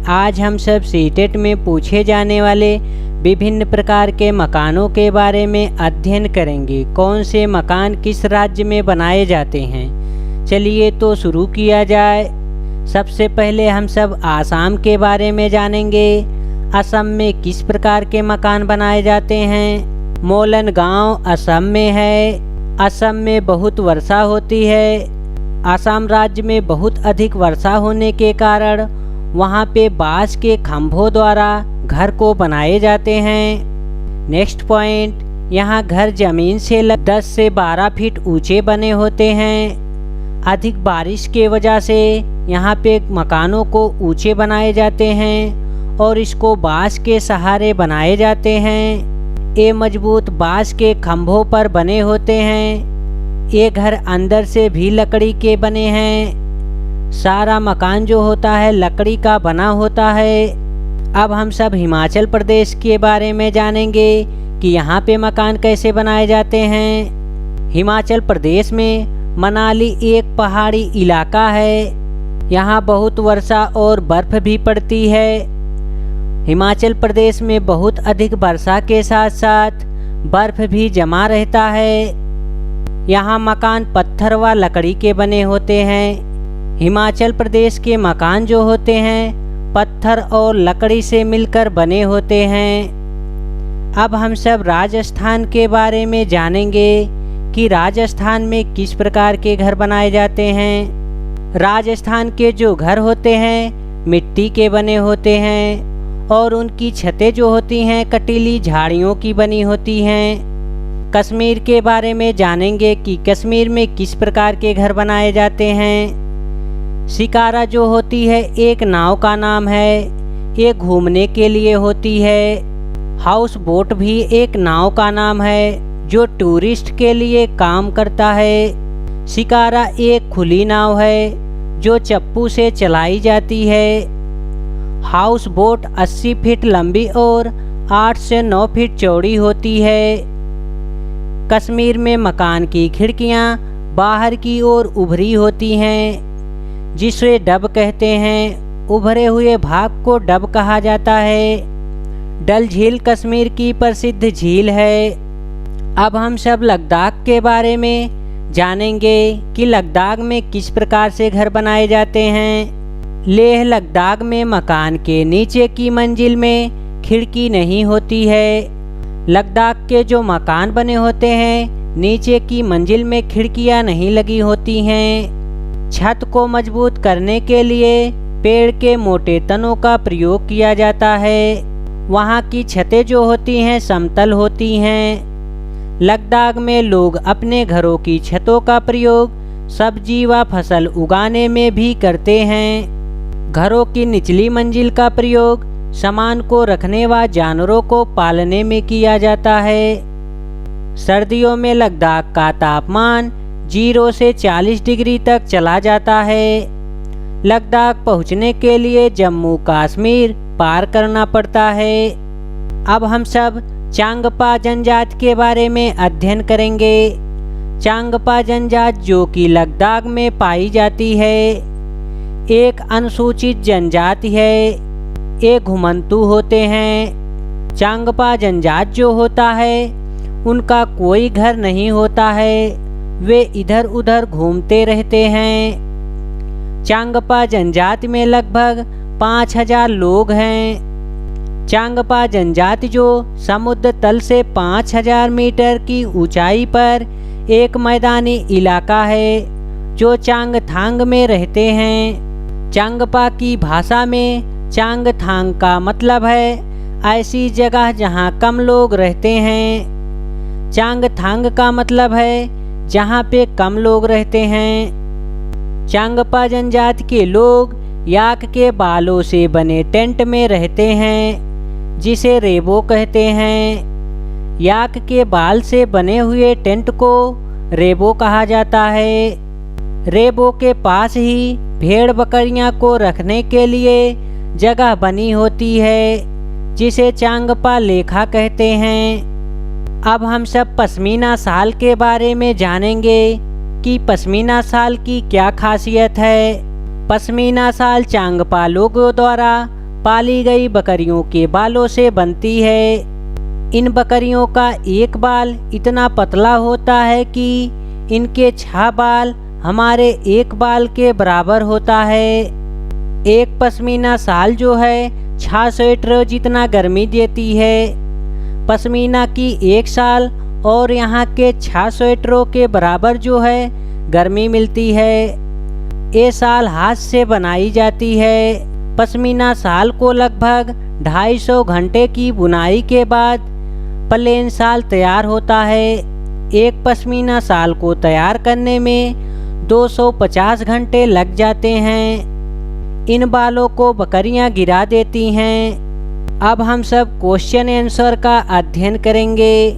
आज हम सब सीटेट में पूछे जाने वाले विभिन्न प्रकार के मकानों के बारे में अध्ययन करेंगे। कौन से मकान किस राज्य में बनाए जाते हैं। चलिए तो शुरू किया जाए। सबसे पहले हम सब आसाम के बारे में जानेंगे। असम में किस प्रकार के मकान बनाए जाते हैं। मोलन गांव असम में है। असम में बहुत वर्षा होती है। असम राज्य में बहुत अधिक वर्षा होने के कारण वहाँ पे बांस के खंभों द्वारा घर को बनाए जाते हैं। नेक्स्ट पॉइंट, यहाँ घर जमीन से 10 से 12 फीट ऊंचे बने होते हैं। अधिक बारिश के वजह से यहाँ पे मकानों को ऊंचे बनाए जाते हैं और इसको बांस के सहारे बनाए जाते हैं। ये मजबूत बांस के खंभों पर बने होते हैं। ये घर अंदर से भी लकड़ी के बने हैं। सारा मकान जो होता है लकड़ी का बना होता है। अब हम सब हिमाचल प्रदेश के बारे में जानेंगे कि यहाँ पे मकान कैसे बनाए जाते हैं। हिमाचल प्रदेश में मनाली एक पहाड़ी इलाका है। यहाँ बहुत वर्षा और बर्फ भी पड़ती है। हिमाचल प्रदेश में बहुत अधिक वर्षा के साथ साथ बर्फ भी जमा रहता है। यहाँ मकान पत्थर व लकड़ी के बने होते हैं। हिमाचल प्रदेश के मकान जो होते हैं पत्थर और लकड़ी से मिलकर बने होते हैं। अब हम सब राजस्थान के बारे में जानेंगे कि राजस्थान में किस प्रकार के घर बनाए जाते हैं। राजस्थान के जो घर होते हैं मिट्टी के बने होते हैं और उनकी छतें जो होती हैं कटीली झाड़ियों की बनी होती हैं। कश्मीर के बारे में जानेंगे कि कश्मीर में किस प्रकार के घर बनाए जाते हैं। शिकारा जो होती है एक नाव का नाम है। ये घूमने के लिए होती है। हाउस बोट भी एक नाव का नाम है जो टूरिस्ट के लिए काम करता है। शिकारा एक खुली नाव है जो चप्पू से चलाई जाती है। हाउस बोट 80 फीट लंबी और 8 से 9 फीट चौड़ी होती है। कश्मीर में मकान की खिड़कियां बाहर की ओर उभरी होती हैं जिसे डब कहते हैं। उभरे हुए भाग को डब कहा जाता है। डल झील कश्मीर की प्रसिद्ध झील है। अब हम सब लद्दाख के बारे में जानेंगे कि लद्दाख में किस प्रकार से घर बनाए जाते हैं। लेह लद्दाख में मकान के नीचे की मंजिल में खिड़की नहीं होती है। लद्दाख के जो मकान बने होते हैं नीचे की मंजिल में खिड़कियां नहीं लगी होती हैं। छत को मजबूत करने के लिए पेड़ के मोटे तनों का प्रयोग किया जाता है। वहाँ की छतें जो होती हैं समतल होती हैं। लद्दाख में लोग अपने घरों की छतों का प्रयोग सब्जी व फसल उगाने में भी करते हैं। घरों की निचली मंजिल का प्रयोग सामान को रखने व जानवरों को पालने में किया जाता है। सर्दियों में लद्दाख का तापमान 0 से 40 डिग्री तक चला जाता है। लद्दाख पहुंचने के लिए जम्मू कश्मीर पार करना पड़ता है। अब हम सब चांगपा जनजाति के बारे में अध्ययन करेंगे। चांगपा जनजाति जो कि लद्दाख में पाई जाती है एक अनुसूचित जनजाति है। ये घुमंतू होते हैं। चांगपा जनजाति जो होता है उनका कोई घर नहीं होता है। वे इधर उधर घूमते रहते हैं। चांगपा जनजाति में लगभग 5000 लोग हैं। चांगपा जनजाति जो समुद्र तल से 5000 मीटर की ऊंचाई पर एक मैदानी इलाका है जो चांगथांग में रहते हैं। चांगपा की भाषा में चांगथांग का मतलब है ऐसी जगह जहां कम लोग रहते हैं। चांगथांग का मतलब है जहाँ पे कम लोग रहते हैं। चांगपा जनजाति के लोग याक के बालों से बने टेंट में रहते हैं जिसे रेबो कहते हैं। याक के बाल से बने हुए टेंट को रेबो कहा जाता है। रेबो के पास ही भेड़ बकरियां को रखने के लिए जगह बनी होती है जिसे चांगपा लेखा कहते हैं। अब हम सब पश्मीना शाल के बारे में जानेंगे कि पश्मीना शाल की क्या खासियत है। पश्मीना शाल चांगपा लोगों द्वारा पाली गई बकरियों के बालों से बनती है। इन बकरियों का एक बाल इतना पतला होता है कि इनके 6 बाल हमारे एक बाल के बराबर होता है। एक पश्मीना शाल जो है 6 स्वेटर जितना गर्मी देती है। पश्मीना की एक शाल और यहाँ के 6 स्वेटरों के बराबर जो है गर्मी मिलती है। ये शाल हाथ से बनाई जाती है। पश्मीना शाल को लगभग 250 घंटे की बुनाई के बाद प्लेन शाल तैयार होता है। एक पश्मीना शाल को तैयार करने में 250 घंटे लग जाते हैं। इन बालों को बकरियां गिरा देती हैं। अब हम सब क्वेश्चन आंसर का अध्ययन करेंगे।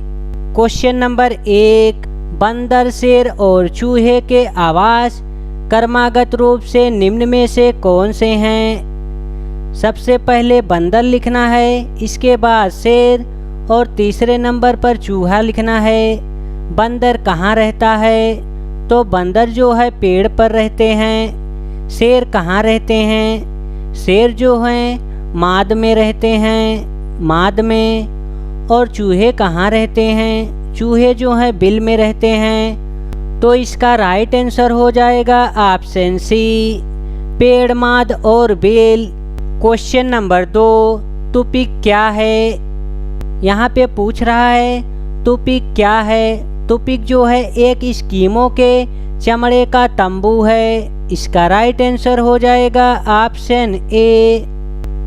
क्वेश्चन नंबर 1, बंदर, शेर और चूहे के आवास क्रमागत रूप से निम्न में से कौन से हैं? सबसे पहले बंदर लिखना है, इसके बाद शेर और तीसरे नंबर पर चूहा लिखना है। बंदर कहाँ रहता है? तो बंदर जो है पेड़ पर रहते हैं। शेर कहाँ रहते हैं? शेर जो हैं माद में रहते हैं, माद में। और चूहे कहाँ रहते हैं? चूहे जो हैं बिल में रहते हैं। तो इसका राइट आंसर हो जाएगा ऑप्शन सी, पेड़, माद और बेल। क्वेश्चन नंबर 2, टूपिक क्या है? यहाँ पे पूछ रहा है टूपिक क्या है। टूपिक जो है एक स्कीमो के चमड़े का तंबू है। इसका राइट आंसर हो जाएगा ऑप्शन ए।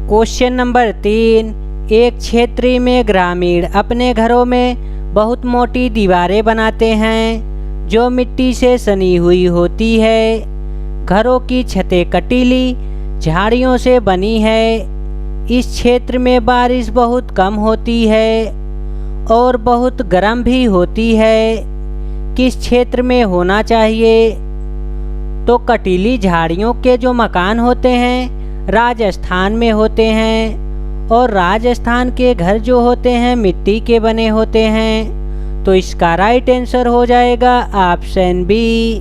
क्वेश्चन नंबर 3, एक क्षेत्रीय में ग्रामीण अपने घरों में बहुत मोटी दीवारें बनाते हैं जो मिट्टी से सनी हुई होती है। घरों की छतें कटीली झाड़ियों से बनी है। इस क्षेत्र में बारिश बहुत कम होती है और बहुत गर्म भी होती है। किस क्षेत्र में होना चाहिए? तो कटीली झाड़ियों के जो मकान होते हैं राजस्थान में होते हैं और राजस्थान के घर जो होते हैं मिट्टी के बने होते हैं। तो इसका राइट आंसर हो जाएगा ऑप्शन बी।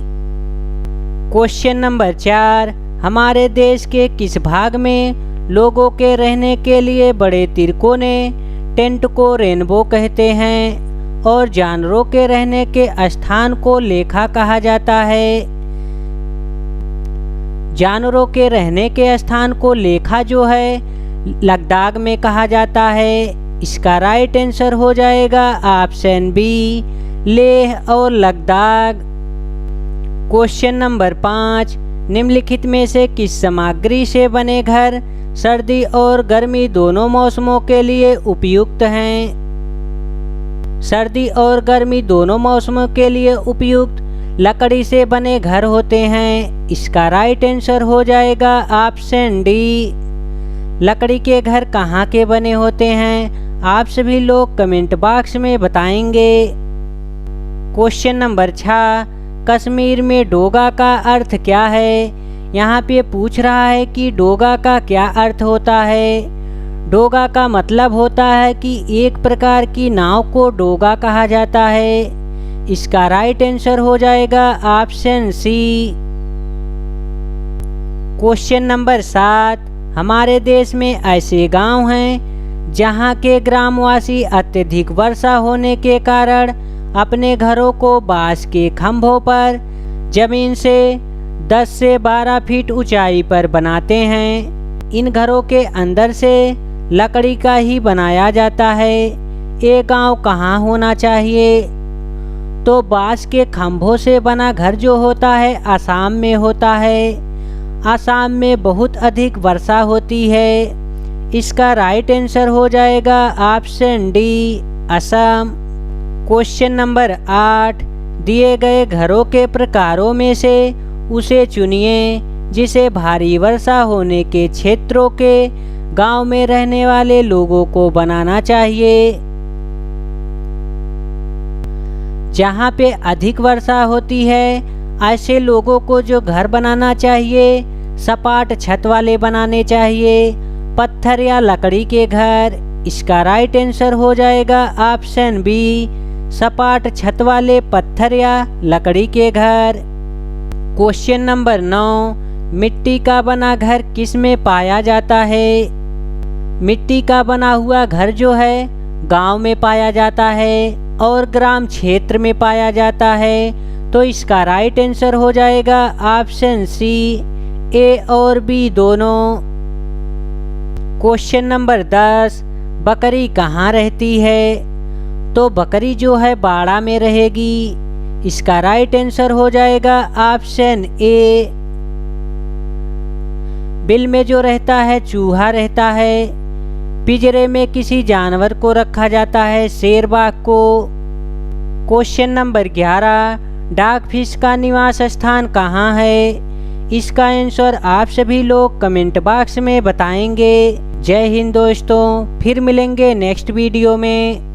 क्वेश्चन नंबर 4, हमारे देश के किस भाग में लोगों के रहने के लिए बड़े तिरकोने टेंट को रेनबो कहते हैं और जानवरों के रहने के स्थान को लेखा कहा जाता है? जानवरों के रहने के स्थान को लेखा जो है लद्दाख में कहा जाता है। इसका राइट आंसर हो जाएगा ऑप्शन बी, लेह और लद्दाख। क्वेश्चन नंबर 5, निम्नलिखित में से किस सामग्री से बने घर सर्दी और गर्मी दोनों मौसमों के लिए उपयुक्त हैं? सर्दी और गर्मी दोनों मौसमों के लिए उपयुक्त लकड़ी से बने घर होते हैं। इसका राइट आंसर हो जाएगा ऑप्शन डी। लकड़ी के घर कहाँ के बने होते हैं? आप सभी लोग कमेंट बॉक्स में बताएंगे। क्वेश्चन नंबर 6, कश्मीर में डोगा का अर्थ क्या है? यहाँ पे पूछ रहा है कि डोगा का क्या अर्थ होता है। डोगा का मतलब होता है कि एक प्रकार की नाव को डोगा कहा जाता है। इसका राइट आंसर हो जाएगा ऑप्शन सी। क्वेश्चन नंबर 7, हमारे देश में ऐसे गांव हैं जहां के ग्रामवासी अत्यधिक वर्षा होने के कारण अपने घरों को बांस के खंभों पर जमीन से 10 से 12 फीट ऊंचाई पर बनाते हैं। इन घरों के अंदर से लकड़ी का ही बनाया जाता है। ये गांव कहाँ होना चाहिए? तो बांस के खंभों से बना घर जो होता है असम में होता है। असम में बहुत अधिक वर्षा होती है। इसका राइट आंसर हो जाएगा option D, Assam. Question number 8, दिए गए घरों के प्रकारों में से उसे चुनिए जिसे भारी वर्षा होने के क्षेत्रों के गांव में रहने वाले लोगों को बनाना चाहिए। जहां पे अधिक वर्षा होती है ऐसे लोगों को जो घर बनाना चाहिए सपाट छत वाले बनाने चाहिए, पत्थर या लकड़ी के घर। इसका राइट आंसर हो जाएगा ऑप्शन बी, सपाट छत वाले पत्थर या लकड़ी के घर। क्वेश्चन नंबर 9, मिट्टी का बना घर किस में पाया जाता है? मिट्टी का बना हुआ घर जो है गांव में पाया जाता है और ग्राम क्षेत्र में पाया जाता है। तो इसका राइट आंसर हो जाएगा ऑप्शन सी, ए और बी दोनों। क्वेश्चन नंबर 10, बकरी कहाँ रहती है? तो बकरी जो है बाड़ा में रहेगी। इसका राइट आंसर हो जाएगा ऑप्शन ए। बिल में जो रहता है चूहा रहता है। पिंजरे में किसी जानवर को रखा जाता है, शेर बाघ को। क्वेश्चन नंबर 11, डॉगफिश का निवास स्थान कहाँ है? इसका आंसर आप सभी लोग कमेंट बॉक्स में बताएंगे। जय हिंद दोस्तों, फिर मिलेंगे नेक्स्ट वीडियो में।